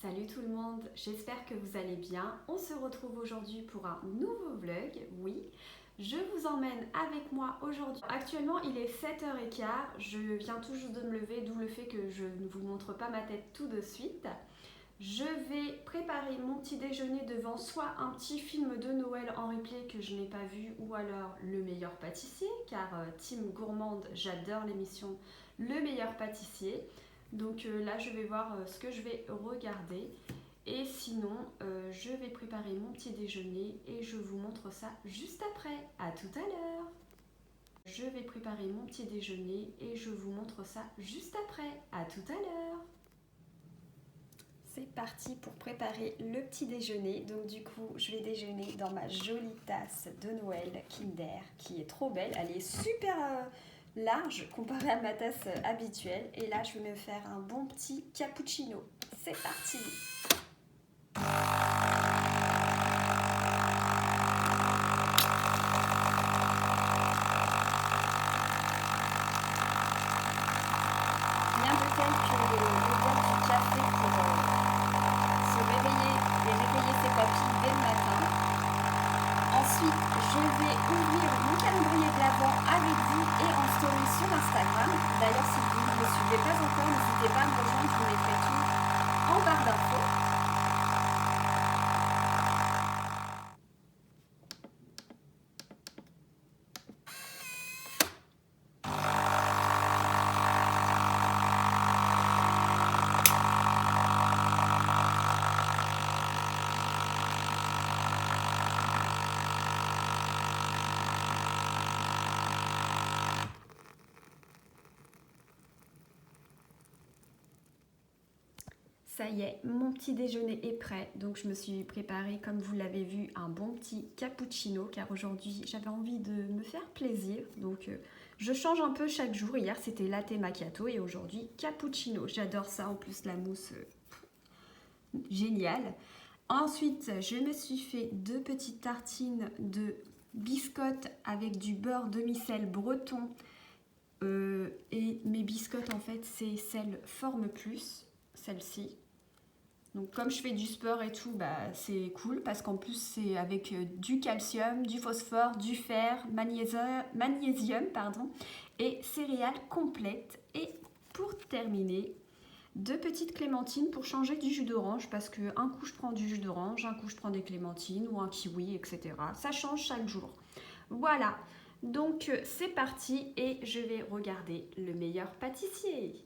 Salut tout le monde, j'espère que vous allez bien. On se retrouve aujourd'hui pour un nouveau vlog, oui. Je vous emmène avec moi aujourd'hui. Actuellement il est 7h15, je viens tout juste de me lever, d'où le fait que je ne vous montre pas ma tête tout de suite. Je vais préparer mon petit déjeuner devant soit un petit film de Noël en replay que je n'ai pas vu ou alors Le meilleur pâtissier, car team gourmande, j'adore l'émission Le meilleur pâtissier. Donc là je vais voir ce que je vais regarder et sinon je vais préparer mon petit déjeuner et je vous montre ça juste après. À tout à l'heure. Je vais préparer mon petit déjeuner et je vous montre ça juste après. À tout à l'heure. C'est parti pour préparer le petit déjeuner. Donc du coup, je vais déjeuner dans ma jolie tasse de Noël Kinder qui est trop belle. Elle est super large comparée à ma tasse habituelle. Et là, je vais me faire un bon petit cappuccino. C'est parti! Rien de tel que l'odeur du café pour se réveiller et réveiller ses papilles dès le matin. Ensuite, je vais ouvrir mon calendrier de l'Avent avec vous et en story sur Instagram. D'ailleurs, si vous ne me suivez pas encore, n'hésitez pas à me rejoindre, je vous mettrai tout en barre d'infos. Ça y est, mon petit déjeuner est prêt, donc je me suis préparé, comme vous l'avez vu, un bon petit cappuccino, car aujourd'hui j'avais envie de me faire plaisir, donc je change un peu chaque jour. Hier c'était latte macchiato et aujourd'hui cappuccino, j'adore ça, en plus la mousse, géniale. Ensuite, je me suis fait 2 petites tartines de biscottes avec du beurre demi-sel breton, et mes biscottes en fait c'est celle Forme Plus, celle-ci. Donc comme je fais du sport et tout, bah, c'est cool parce qu'en plus c'est avec du calcium, du phosphore, du fer, magnésium pardon, et céréales complètes. Et pour terminer, 2 petites clémentines pour changer du jus d'orange parce que un coup je prends du jus d'orange, un coup je prends des clémentines ou un kiwi, etc. Ça change chaque jour. Voilà, donc c'est parti et je vais regarder Le meilleur pâtissier.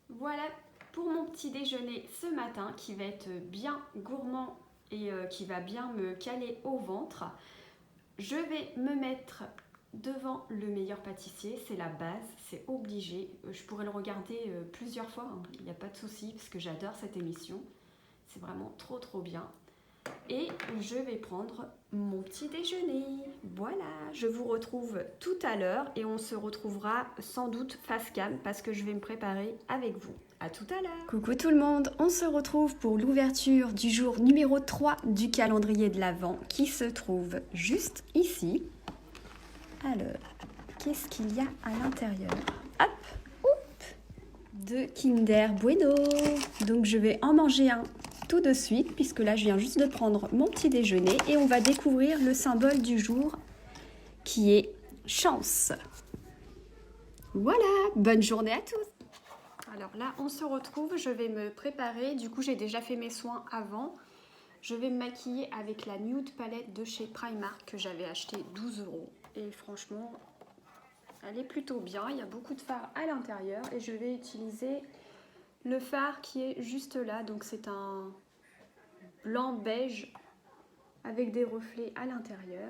Voilà pour mon petit déjeuner ce matin qui va être bien gourmand et qui va bien me caler au ventre. Je vais me mettre devant Le meilleur pâtissier, c'est la base, c'est obligé. Je pourrais le regarder plusieurs fois, hein. Il n'y a pas de souci parce que j'adore cette émission. C'est vraiment trop bien. Et je vais prendre mon petit déjeuner. Voilà, je vous retrouve tout à l'heure et on se retrouvera sans doute face cam parce que je vais me préparer avec vous. À tout à l'heure. Coucou tout le monde, on se retrouve pour l'ouverture du jour numéro 3 du calendrier de l'Avent qui se trouve juste ici. Alors, qu'est-ce qu'il y a à l'intérieur? Hop, hop, de Kinder Bueno. Donc je vais en manger un tout de suite puisque là je viens juste de prendre mon petit déjeuner et on va découvrir le symbole du jour qui est chance. Voilà, bonne journée à tous. Alors là on se retrouve, je vais me préparer, du coup j'ai déjà fait mes soins avant. Je vais me maquiller avec la Nude Palette de chez Primark que j'avais acheté 12 € et franchement elle est plutôt bien, il y a beaucoup de fard à l'intérieur et je vais utiliser le fard qui est juste là, donc c'est un blanc beige avec des reflets à l'intérieur.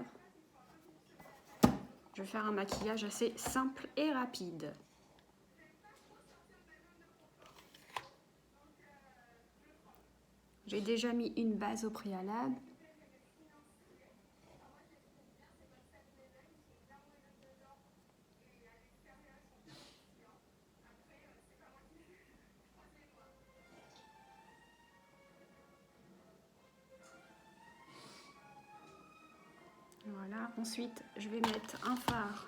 Je vais faire un maquillage assez simple et rapide. J'ai déjà mis une base au préalable. Voilà, ensuite je vais mettre un fard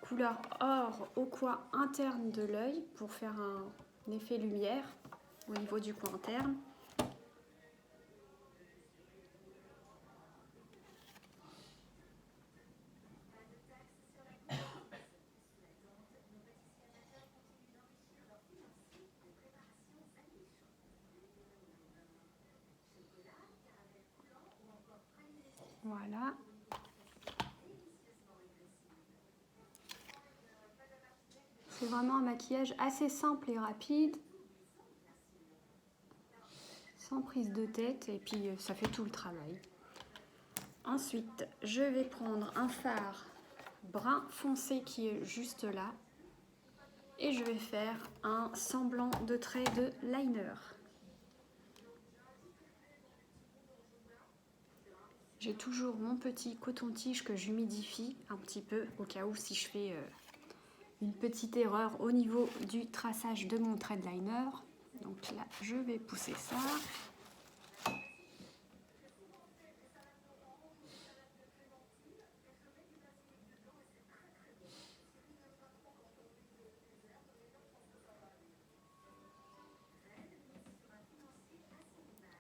couleur or au coin interne de l'œil pour faire un effet lumière. au niveau du coin interne. Voilà. C'est vraiment un maquillage assez simple et rapide, sans prise de tête, et puis ça fait tout le travail. Ensuite, je vais prendre un fard brun foncé qui est juste là, et je vais faire un semblant de trait de liner. J'ai toujours mon petit coton-tige que j'humidifie un petit peu au cas où si je fais une petite erreur au niveau du traçage de mon trait de liner. Donc là, je vais pousser ça.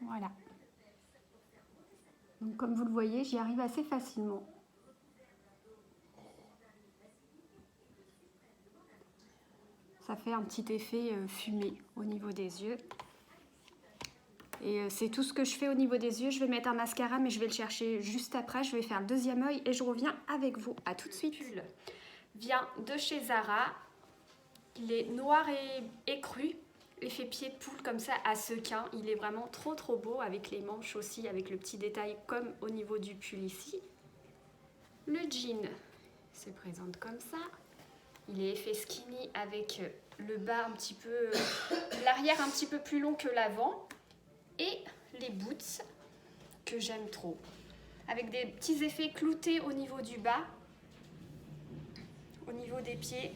Voilà. Donc comme vous le voyez, j'y arrive assez facilement. Ça fait un petit effet fumé au niveau des yeux. Et c'est tout ce que je fais au niveau des yeux. Je vais mettre un mascara, mais je vais le chercher juste après. Je vais faire le deuxième œil et je reviens avec vous. À tout de suite. Le pull vient de chez Zara. Il est noir et cru. Effet pied de poule comme ça à sequin. Il est vraiment trop beau avec les manches aussi, avec le petit détail comme au niveau du pull ici. Le jean se présente comme ça. Il est effet skinny avec le bas un petit peu, l'arrière un petit peu plus long que l'avant. Et les boots que j'aime trop. Avec des petits effets cloutés au niveau du bas, au niveau des pieds.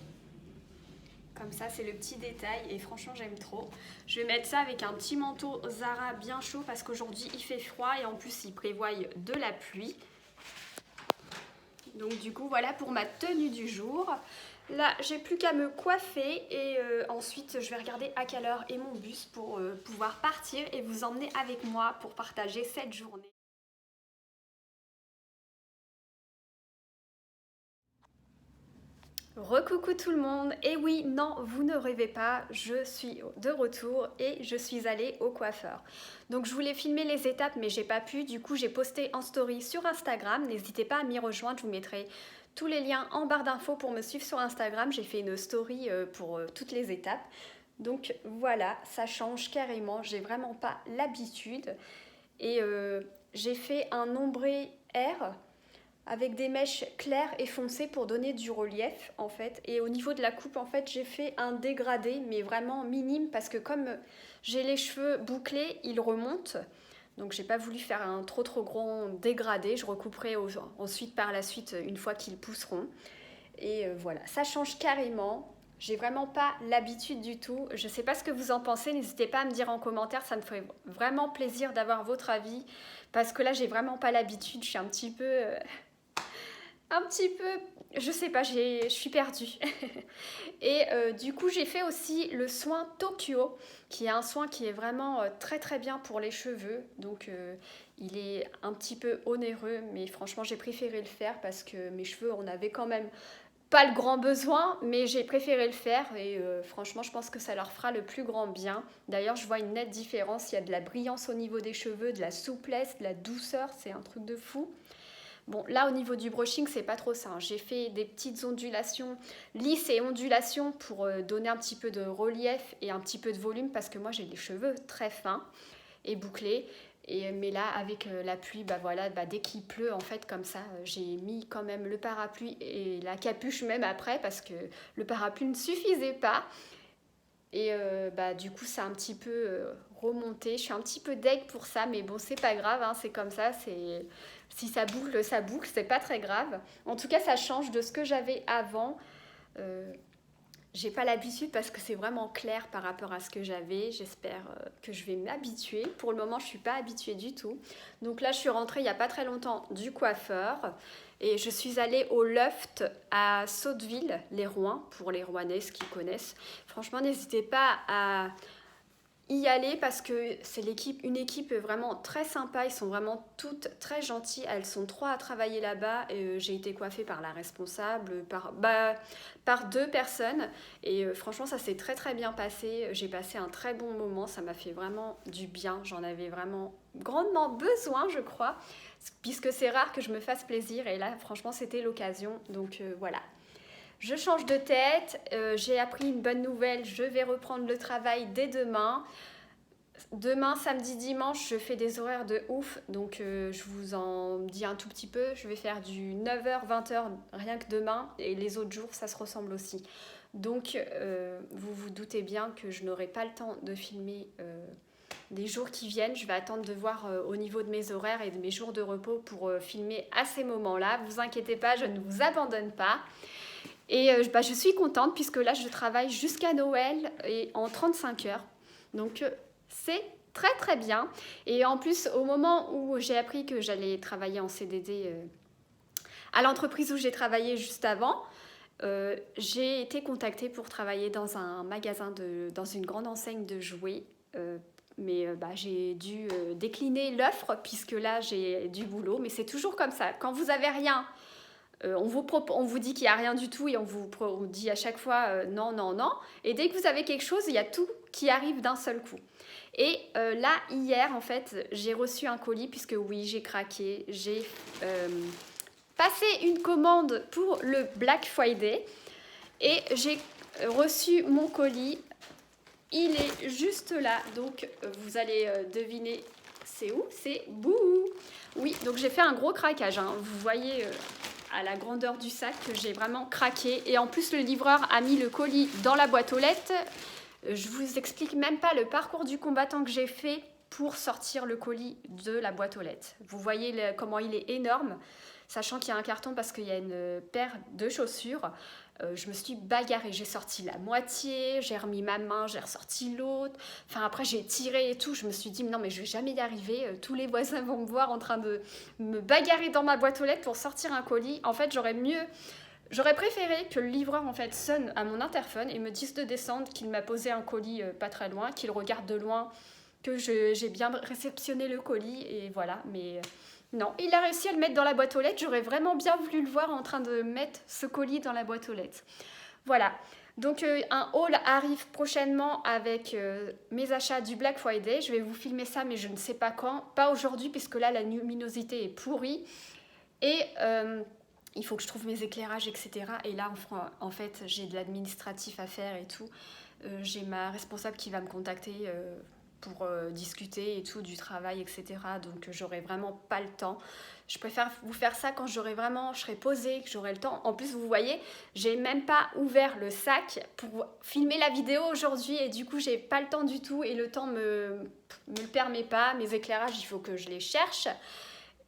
Comme ça, c'est le petit détail et franchement, j'aime trop. Je vais mettre ça avec un petit manteau Zara bien chaud parce qu'aujourd'hui, il fait froid et en plus, il prévoit de la pluie. Donc du coup, voilà pour ma tenue du jour. Là, j'ai plus qu'à me coiffer et ensuite, je vais regarder à quelle heure est mon bus pour pouvoir partir et vous emmener avec moi pour partager cette journée. Recoucou tout le monde, et oui, non, vous ne rêvez pas, je suis de retour et je suis allée au coiffeur. Donc je voulais filmer les étapes mais j'ai pas pu, du coup j'ai posté en story sur Instagram, n'hésitez pas à m'y rejoindre, je vous mettrai tous les liens en barre d'infos pour me suivre sur Instagram, j'ai fait une story pour toutes les étapes. Donc voilà, ça change carrément, j'ai vraiment pas l'habitude et j'ai fait un ombré R avec des mèches claires et foncées pour donner du relief en fait. Et au niveau de la coupe en fait j'ai fait un dégradé mais vraiment minime parce que comme j'ai les cheveux bouclés ils remontent. Donc j'ai pas voulu faire un trop grand dégradé, je recouperai ensuite par la suite une fois qu'ils pousseront. Et voilà, ça change carrément. J'ai vraiment pas l'habitude du tout. Je sais pas ce que vous en pensez, n'hésitez pas à me dire en commentaire, ça me ferait vraiment plaisir d'avoir votre avis. Parce que là j'ai vraiment pas l'habitude, je suis un petit peu, je sais pas, je suis perdue. Et du coup, j'ai fait aussi le soin Tokyo, qui est un soin qui est vraiment très bien pour les cheveux. Donc, il est un petit peu onéreux, mais franchement, j'ai préféré le faire parce que mes cheveux, on avait quand même pas le grand besoin, mais j'ai préféré le faire et franchement, je pense que ça leur fera le plus grand bien. D'ailleurs, je vois une nette différence. Il y a de la brillance au niveau des cheveux, de la souplesse, de la douceur, c'est un truc de fou. Bon, là, au niveau du brushing, c'est pas trop ça. J'ai fait des petites ondulations lisses et ondulations pour donner un petit peu de relief et un petit peu de volume parce que moi, j'ai les cheveux très fins et bouclés. Mais là, avec la pluie, bah voilà, dès qu'il pleut, en fait, comme ça, j'ai mis quand même le parapluie et la capuche même après parce que le parapluie ne suffisait pas. Et du coup, ça a un petit peu remonté. Je suis un petit peu deg pour ça, mais bon, c'est pas grave, hein, c'est comme ça. Si ça boucle, c'est pas très grave. En tout cas, ça change de ce que j'avais avant. J'ai pas l'habitude parce que c'est vraiment clair par rapport à ce que j'avais. J'espère que je vais m'habituer. Pour le moment, je suis pas habituée du tout. Donc là, je suis rentrée il y a pas très longtemps du coiffeur. Et je suis allée au Loft à Sotteville, les Rouen, pour les Rouennaises qui connaissent. Franchement, n'hésitez pas à y aller parce que c'est une équipe vraiment très sympa. Ils sont vraiment toutes très gentilles. Elles sont 3 à travailler là-bas. J'ai été coiffée par la responsable, par 2 personnes. Et franchement, ça s'est très très bien passé. J'ai passé un très bon moment. Ça m'a fait vraiment du bien. J'en avais vraiment grandement besoin, je crois. Puisque c'est rare que je me fasse plaisir. Et là, franchement, c'était l'occasion. Donc voilà. Je change de tête, j'ai appris une bonne nouvelle, je vais reprendre le travail dès demain. Demain, samedi, dimanche, je fais des horaires de ouf, donc je vous en dis un tout petit peu. Je vais faire du 9h, 20h rien que demain, et les autres jours, ça se ressemble aussi. Donc, vous vous doutez bien que je n'aurai pas le temps de filmer les jours qui viennent. Je vais attendre de voir au niveau de mes horaires et de mes jours de repos pour filmer à ces moments-là. Vous inquiétez pas, je ne vous abandonne pas. Et je suis contente puisque là, je travaille jusqu'à Noël et en 35 heures. Donc, c'est très très bien. Et en plus, au moment où j'ai appris que j'allais travailler en CDD à l'entreprise où j'ai travaillé juste avant, j'ai été contactée pour travailler dans un magasin, dans une grande enseigne de jouets. Mais j'ai dû décliner l'offre puisque là, j'ai du boulot. Mais c'est toujours comme ça. Quand vous avez rien, on vous dit qu'il n'y a rien du tout et on vous dit à chaque fois non, non, non. Et dès que vous avez quelque chose, il y a tout qui arrive d'un seul coup. Et là, hier, en fait, j'ai reçu un colis puisque oui, j'ai craqué. J'ai passé une commande pour le Black Friday et j'ai reçu mon colis. Il est juste là, donc vous allez deviner c'est où? C'est Bouhou. Oui, donc j'ai fait un gros craquage. Hein. Vous voyez à la grandeur du sac que j'ai vraiment craqué. Et en plus, le livreur a mis le colis dans la boîte aux lettres. Je vous explique même pas le parcours du combattant que j'ai fait pour sortir le colis de la boîte aux lettres. Vous voyez comment il est énorme, sachant qu'il y a un carton parce qu'il y a une paire de chaussures. Je me suis bagarrée, j'ai sorti la moitié, j'ai remis ma main, j'ai ressorti l'autre. Enfin après j'ai tiré et tout, je me suis dit non mais je vais jamais y arriver. Tous les voisins vont me voir en train de me bagarrer dans ma boîte aux lettres pour sortir un colis. En fait j'aurais préféré que le livreur en fait sonne à mon interphone et me dise de descendre, qu'il m'a posé un colis pas très loin, qu'il regarde de loin, que j'ai bien réceptionné le colis et voilà. Mais non, il a réussi à le mettre dans la boîte aux lettres. J'aurais vraiment bien voulu le voir en train de mettre ce colis dans la boîte aux lettres. Voilà. Donc un haul arrive prochainement avec mes achats du Black Friday. Je vais vous filmer ça, mais je ne sais pas quand. Pas aujourd'hui, puisque là, la luminosité est pourrie. Et il faut que je trouve mes éclairages, etc. Et là, en fait, j'ai de l'administratif à faire et tout. J'ai ma responsable qui va me contacter pour discuter et tout du travail, etc. Donc j'aurai vraiment pas le temps. Je préfère vous faire ça quand je serai posée, que j'aurai le temps. En plus, vous voyez, j'ai même pas ouvert le sac pour filmer la vidéo aujourd'hui et du coup, j'ai pas le temps du tout et le temps me le permet pas. Mes éclairages, il faut que je les cherche.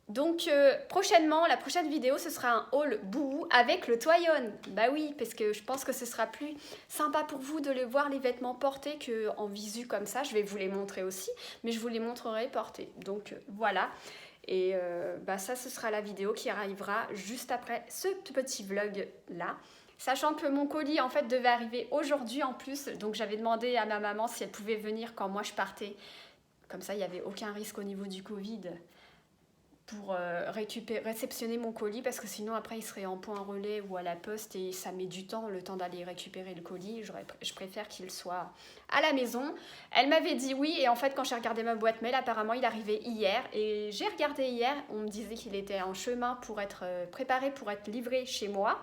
Donc prochainement, la prochaine vidéo, ce sera un haul Bouhou avec le Toyon. Bah oui, parce que je pense que ce sera plus sympa pour vous de voir les vêtements portés qu'en visu comme ça. Je vais vous les montrer aussi, mais je vous les montrerai portés. Donc voilà. Et ça, ce sera la vidéo qui arrivera juste après ce petit vlog-là. Sachant que mon colis, en fait, devait arriver aujourd'hui en plus. Donc j'avais demandé à ma maman si elle pouvait venir quand moi je partais. Comme ça, il n'y avait aucun risque au niveau du Covid pour réceptionner mon colis parce que sinon après il serait en point relais ou à la poste et ça met du temps, le temps d'aller récupérer le colis. Je préfère qu'il soit à la maison. Elle m'avait dit oui et en fait quand j'ai regardé ma boîte mail, apparemment il arrivait hier et j'ai regardé hier, on me disait qu'il était en chemin pour être préparé pour être livré chez moi.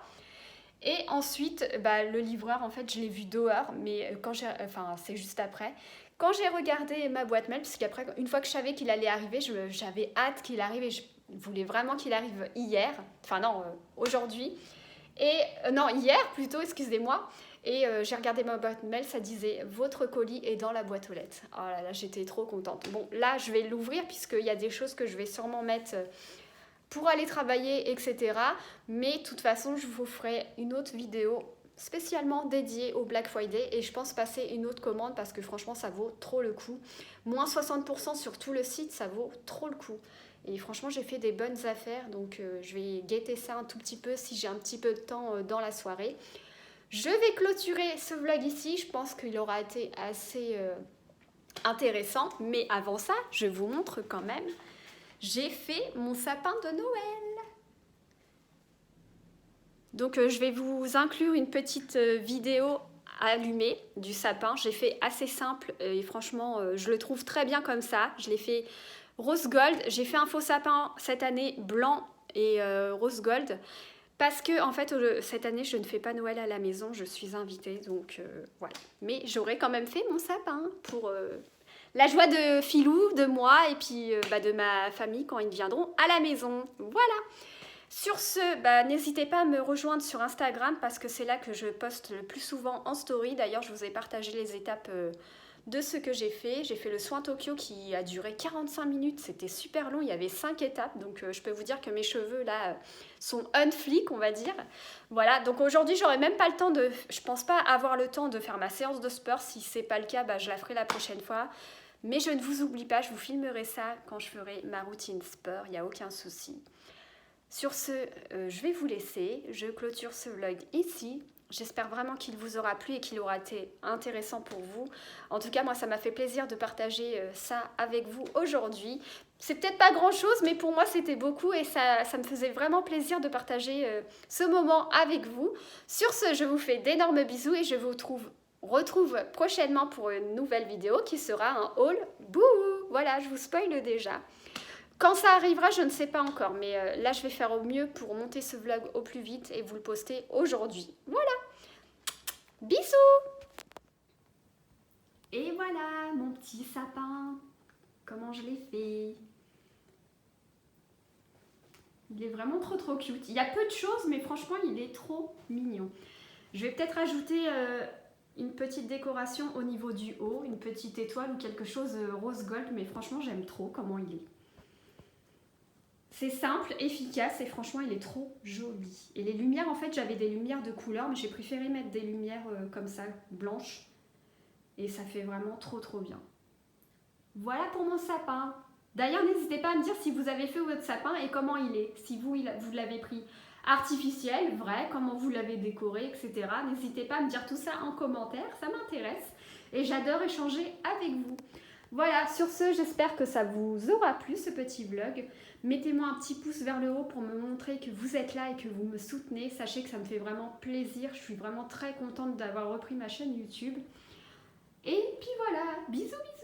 Et ensuite, le livreur, en fait, je l'ai vu dehors, mais c'est juste après. Quand j'ai regardé ma boîte mail, parce qu'après, une fois que je savais qu'il allait arriver, j'avais hâte qu'il arrive et je voulais vraiment qu'il arrive hier. Enfin non, aujourd'hui. Et non, hier plutôt, excusez-moi. Et j'ai regardé ma boîte mail, ça disait « Votre colis est dans la boîte aux lettres ». Oh là là, j'étais trop contente. Bon, là, je vais l'ouvrir puisqu'il y a des choses que je vais sûrement mettre pour aller travailler, etc. Mais de toute façon, je vous ferai une autre vidéo spécialement dédiée au Black Friday et je pense passer une autre commande parce que franchement, ça vaut trop le coup. Moins 60% sur tout le site, ça vaut trop le coup. Et franchement, j'ai fait des bonnes affaires, donc je vais guetter ça un tout petit peu si j'ai un petit peu de temps dans la soirée. Je vais clôturer ce vlog ici. Je pense qu'il aura été assez intéressant. Mais avant ça, je vous montre quand même. J'ai fait mon sapin de Noël. Donc je vais vous inclure une petite vidéo allumée du sapin. J'ai fait assez simple et franchement je le trouve très bien comme ça. Je l'ai fait rose gold. J'ai fait un faux sapin cette année blanc et rose gold. Parce que en fait cette année je ne fais pas Noël à la maison, je suis invitée donc voilà. Mais j'aurais quand même fait mon sapin pour la joie de Philou, de moi et puis de ma famille quand ils viendront à la maison. Voilà. Sur ce, n'hésitez pas à me rejoindre sur Instagram parce que c'est là que je poste le plus souvent en story. D'ailleurs, je vous ai partagé les étapes de ce que j'ai fait. J'ai fait le soin Tokyo qui a duré 45 minutes. C'était super long, il y avait 5 étapes. Donc, je peux vous dire que mes cheveux, là, sont on fleek, on va dire. Voilà, donc aujourd'hui, j'aurai même pas le temps de... Je pense pas avoir le temps de faire ma séance de sport. Si c'est pas le cas, je la ferai la prochaine fois. Mais je ne vous oublie pas, je vous filmerai ça quand je ferai ma routine sport. Il n'y a aucun souci. Sur ce, je vais vous laisser. Je clôture ce vlog ici. J'espère vraiment qu'il vous aura plu et qu'il aura été intéressant pour vous. En tout cas, moi, ça m'a fait plaisir de partager ça avec vous aujourd'hui. C'est peut-être pas grand-chose, mais pour moi, c'était beaucoup et ça me faisait vraiment plaisir de partager ce moment avec vous. Sur ce, je vous fais d'énormes bisous et je vous retrouve prochainement pour une nouvelle vidéo qui sera un haul bouh. Voilà, je vous spoile déjà. Quand ça arrivera, je ne sais pas encore, mais là, je vais faire au mieux pour monter ce vlog au plus vite et vous le poster aujourd'hui. Voilà. Bisous. Et voilà, mon petit sapin. Comment je l'ai fait. Il est vraiment trop cute. Il y a peu de choses, mais franchement, il est trop mignon. Je vais peut-être ajouter une petite décoration au niveau du haut, une petite étoile ou quelque chose rose gold, mais franchement, j'aime trop comment il est. C'est simple, efficace et franchement il est trop joli. Et les lumières, en fait j'avais des lumières de couleur mais j'ai préféré mettre des lumières comme ça, blanches. Et ça fait vraiment trop bien. Voilà pour mon sapin. D'ailleurs n'hésitez pas à me dire si vous avez fait votre sapin et comment il est. Si vous l'avez pris artificiel, vrai, comment vous l'avez décoré, etc. N'hésitez pas à me dire tout ça en commentaire, ça m'intéresse. Et j'adore échanger avec vous. Voilà, sur ce, j'espère que ça vous aura plu ce petit vlog. Mettez-moi un petit pouce vers le haut pour me montrer que vous êtes là et que vous me soutenez. Sachez que ça me fait vraiment plaisir. Je suis vraiment très contente d'avoir repris ma chaîne YouTube. Et puis voilà, bisous bisous.